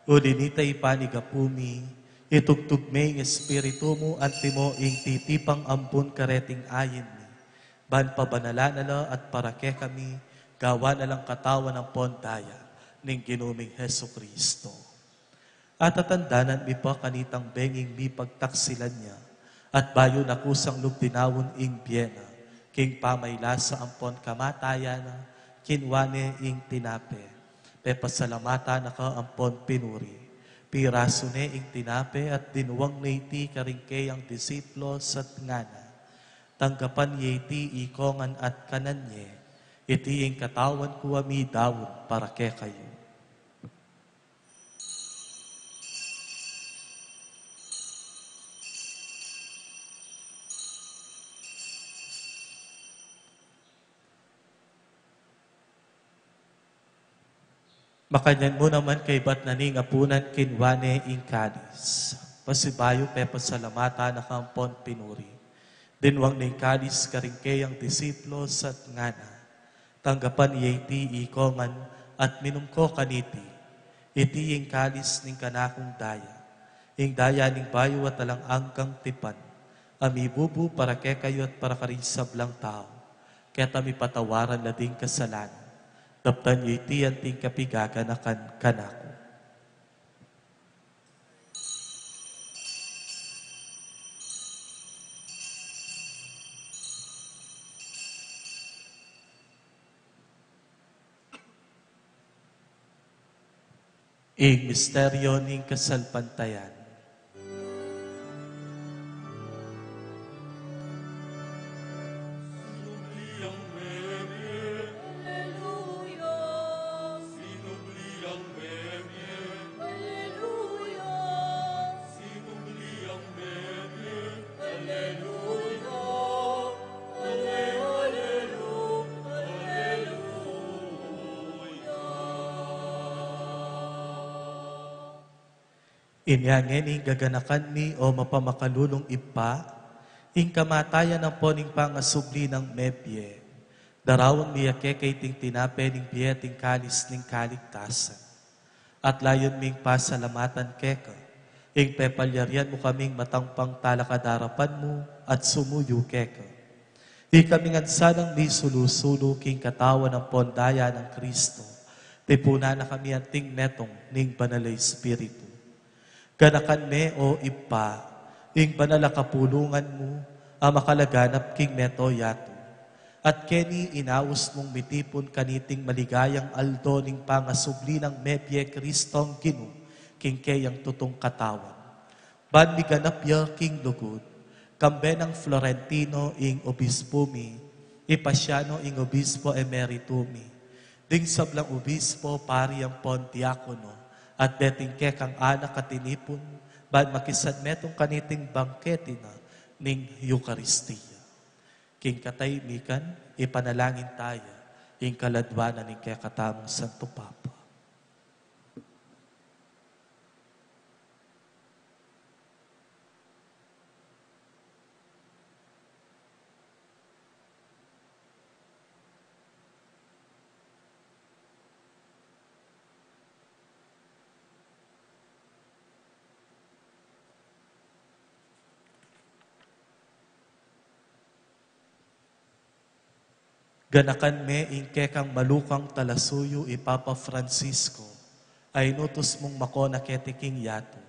O dinitay panigapumi, itugtugme ing espiritu mo, antimo ing titipang ampun kareting ayin ni. Ban pabanala at parake kami, gawa na lang katawan ng pontaya, ning ginuming Heso Kristo. At tatandanan mi pa kanitang benging mi pagtaksilan niya, at bayo na kusang lugdinawon ing biyena, king pamaylasa ampon kamatayan, kinwane ing tinape, pe pasalamata na ka ampon pinuri, Piraso ne ing tinape at dinuwang na iti karingkay ang disiplo sa ngana. Tanggapan ye iti ikongan at kananye, iti ing katawan ko ami dawon para ke kayo. Makanyan mo naman kay bat naning apunan kinwane ing kalis. Pasibayo pe pasalamata na kampon pinuri. Dinwang ning kalis karingkay ang disiplo sa ngana. Tanggapan iti ikongan at minumko kaniti. Iti ing kalis ning kanakong daya. Ing daya ning bayo at talang angkang tipan. Amibubu para ke kayo at para karin sablang tao. Kaya tami patawaran na ding kasalanan. Taptan niyo iti anting kapigaganakan kanako. Ing misteryo ning kasalpantayan. Inyangin ing gaganakan mi o mapamakalulong ipa, ing kamatayan ng poning pangasubli ng mebye, darawang miyake kay ting tinape ning biye ting kalis ning kaligtasan. At layon ming pasalamatan keka, ing pepalyarian mo kaming matangpang talakadarapan mo at sumuyo keka. Ikamingan sanang mi sulusulo king katawan ng pondaya ng Kristo, tipuna na kami anting netong ning banalay Espiritu. Ganakan me o ipa, ing banala kapulungan mo, ang makalaganap king neto yato. At keni inaus mong mitipon kaniting maligayang aldo ning pangasubli ng mebye Kristong ginu, king kayang tutong katawan. Ban mi ganap ya king lugod, kambe ng Florentino ing obispo mi, ipasyano ing obispo emeritumi, ding sablang obispo pari ang pontiakono, at beting kekang anak katinipon, ban makisad metong kaniting bangketi na ning Eucharistia. King kataymikan, ipanalangin tayo, ing kaladwanan ning kekatamang Santo Papa. Ganakan me ingke kang malukang talasuyo ipapa Francisco, ay nutos mong mako na ketiking yato,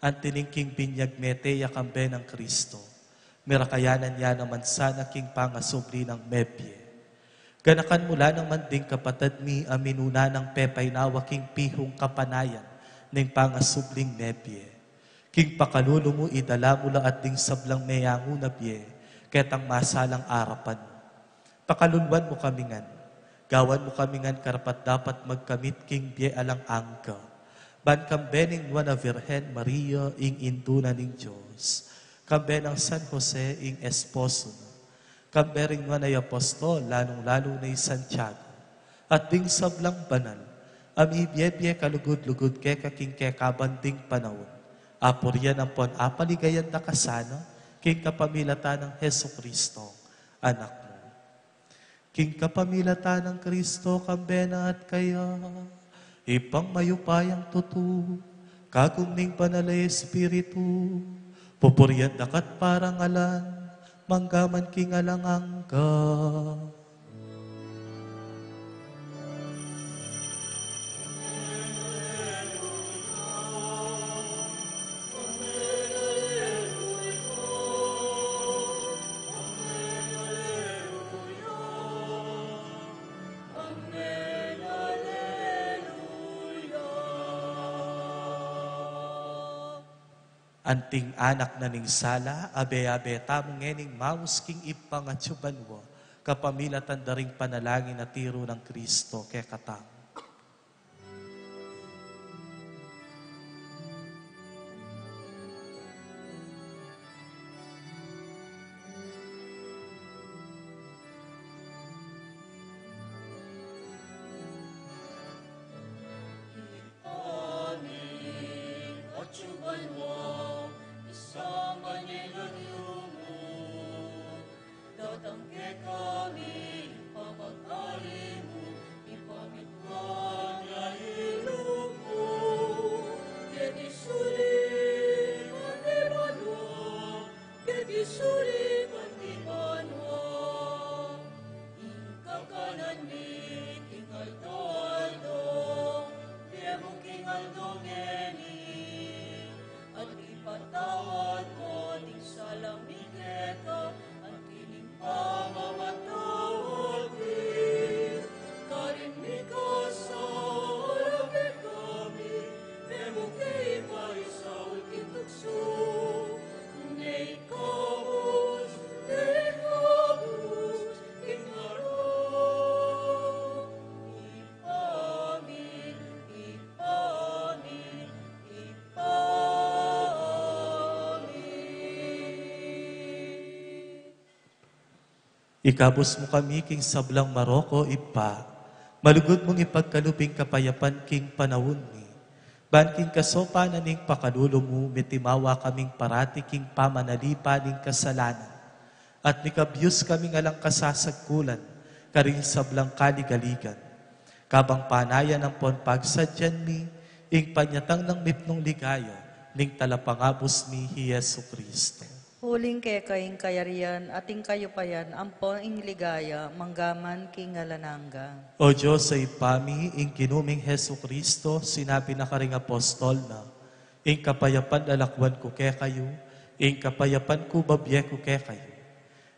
ang tiningking binyag meteya kambe ng Kristo, mirakayanan niya naman sana king pangasubli ng mebye. Ganakan mula naman ding kapatid mi aminuna ng pepay nawa king pihong kapanayan ng pangasubling mebye. King pakalulo mo idala mula at ding sablang meyangu na bye, ketang masalang arapan mo. Pakalunwan mo kamingan, gawan mo kamingan karapat dapat magkamit king bie alang angka. Ban kambening nuwa na Virhen Maria ing induna ning Diyos, kambe ng San Jose ing esposo na, kambe ring nuwa na apostol, lalong-lalo na Santiago, at ding sablang banal, ami bie-bie kalugod-lugod ke kaking ke kabanding panahon, apuryan ang pon apaligayan na kasana, king kapamilata ng Heso Kristo, anak mo. King kapamilata ng Kristo, kambena at kaya, ipang mayupayang tutu, kagumning panalay Espiritu, pupuryan dakat parang alan, manggaman king alangangka. Anting anak na ning sala, abe-abe tamong ngening maus king ipangatsubanwo, kapamilatan daring panalangin na tiro ng Kristo kay katang. Ikabos mo kami king sablang Maroko ipa, malugod mong ipagkaluping kapayapan king panawon ni. Ban king kasopa na ning pakalulo mo, mitimawa kaming parati king pamanalipa ning kasalanan. At nikabyus kaming alang kasasagkulan, karing sablang kaligaligan. Kabang panaya ng pon pagsadyan mi, ing panyatang ng mipnong ligaya, ning talapangabos mi Jesu Kristo. Huling kay kaing kayarian, ating kayo payan, ampon ing ligaya, manggaman king alananga. O Diyos sa ipami, ing kinuming Heso Kristo, sinabi na karing apostol na, ing kapayapan lalakwan ko kay kayo, ing kapayapan ko babye ko kay kayo.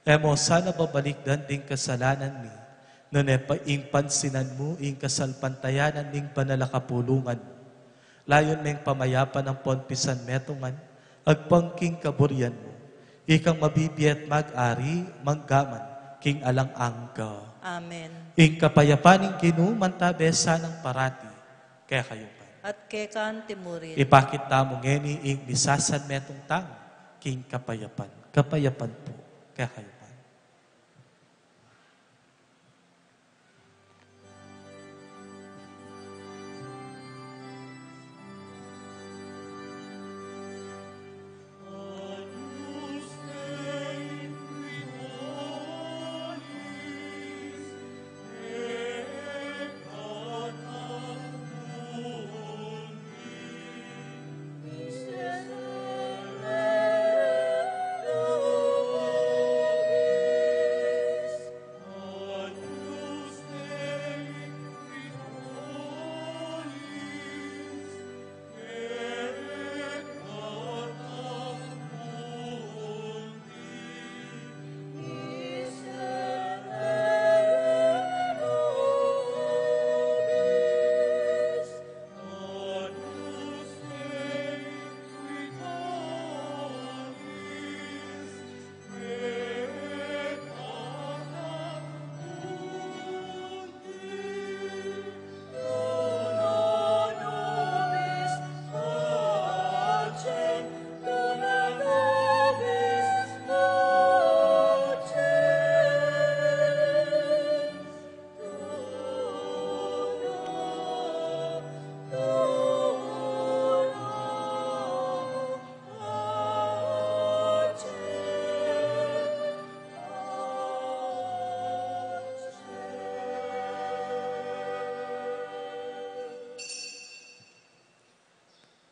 Emo sana babalikdan ding kasalanan ni, nonepa ing pansinan mo, ing kasalpantayanan ning panalakapulungan. Layon meng pamayapan ng ponpisan metungan, agpangking kaburyan mo. Ikang mabibiyat mag-ari, manggaman, king alang angka. Amen. Ing kapayapaning kinumantabe sanang parati, kaya kayo pa. At kay kaan timurin, Ipakit tamo ngeni ing bisasan metong tang, king kapayapan. Kapayapan po, kaya kayo pa.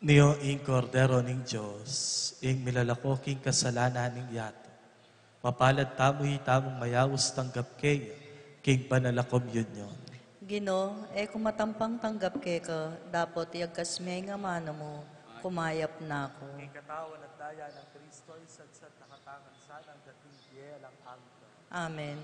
Niyo ing kordero ning Diyos, ing milalako king kasalanan ning yato. Mapalad tamo'y tamong mayawos tanggap kaya, king banala communion. Gino, kumatampang tanggap kay ka, dapat iagkasmay nga mano mo, kumayap na ako. Ing katawan at daya ng Kristo, isadsat nakatangan sanang dating diya lang angka. Amen.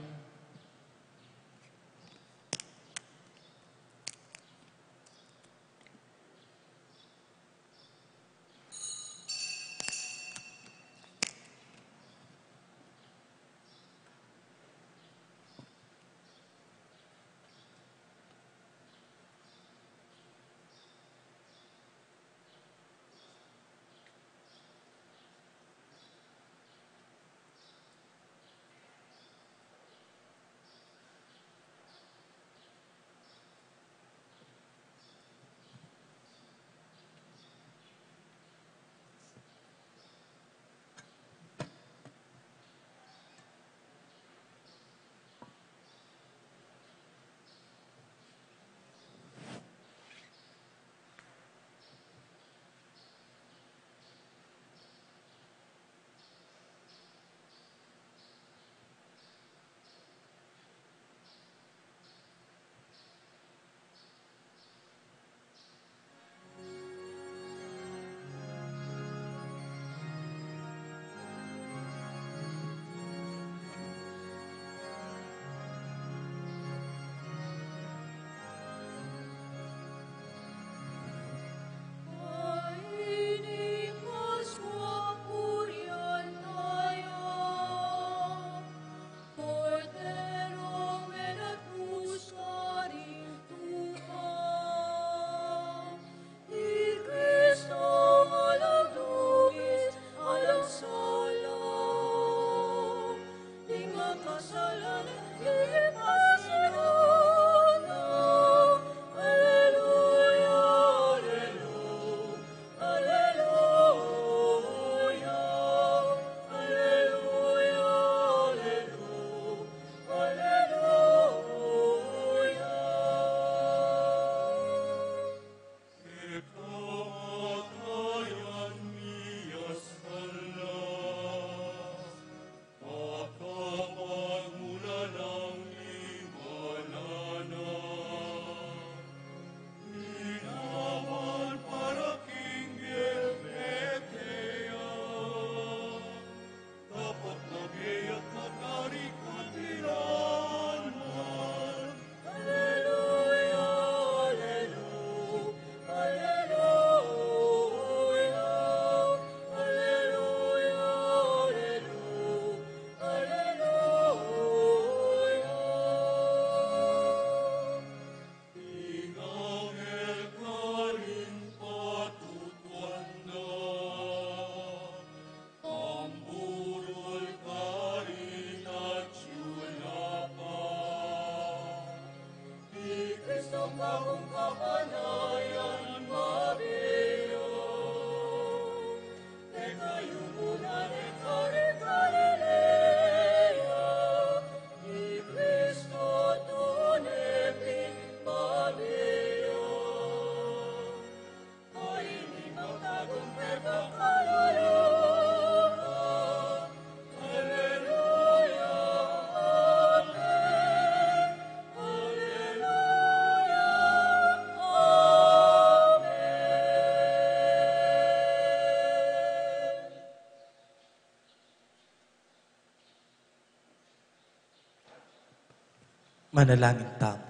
Manalangin tamo.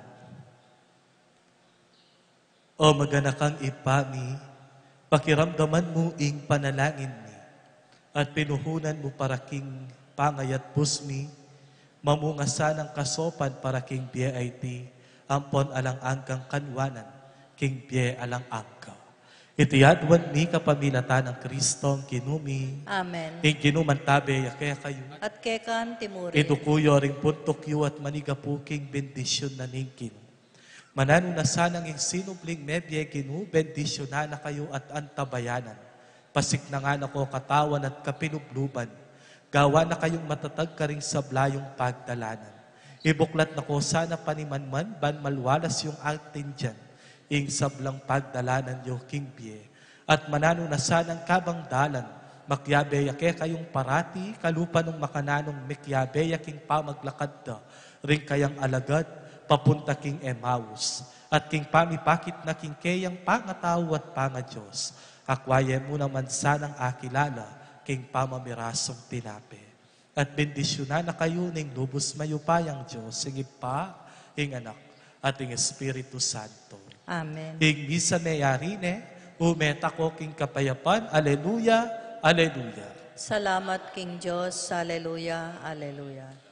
O maganakang ipami, pakiramdaman mo ing panalangin ni, at pinuhunan mo para king pangayat pusmi, mamungasan ng kasopan para king BIT, ampon alang angkang kanwanan, king bie alang angka. Itiyadwan mi kapamilatan ng Kristong kinumi, Amen. ing kinumantabe kaya kayo. At kekan timuri. Ito kuyo ring puntok at manigapuking bendisyon na ningkin. Manano na sanang ing sinubling mebye kinu, bendisyon na kayo at antabayanan. Pasik na nga na ko katawan at kapinubluban. Gawa na kayong matatag ka ring sablayong pagdalanan. Ibuklat na ko sana panimanman, ban malwalas yung atin dyan. Ing sablang pagdalanan yung king bie. At manano na sanang kabang dalan, makyabeya ke kayong parati, kalupa nung makananong mekyabeya king pamaglakad da, ring kayang alagad, papunta king Emmaus, at king pamipakit na king kayang pangataw at pangadyos, akwaye mo naman sanang akilala, king pamamirasong tinape. At bendisyonan na kayo ning lubos mayupayang Diyos, ing Ipa, ing Anak, at ing Espiritu Santo. Amen. Ing misa mayarine, umeta ko king kapayapan, Aleluya, Aleluya. Salamat King Diyos. Hallelujah. Hallelujah.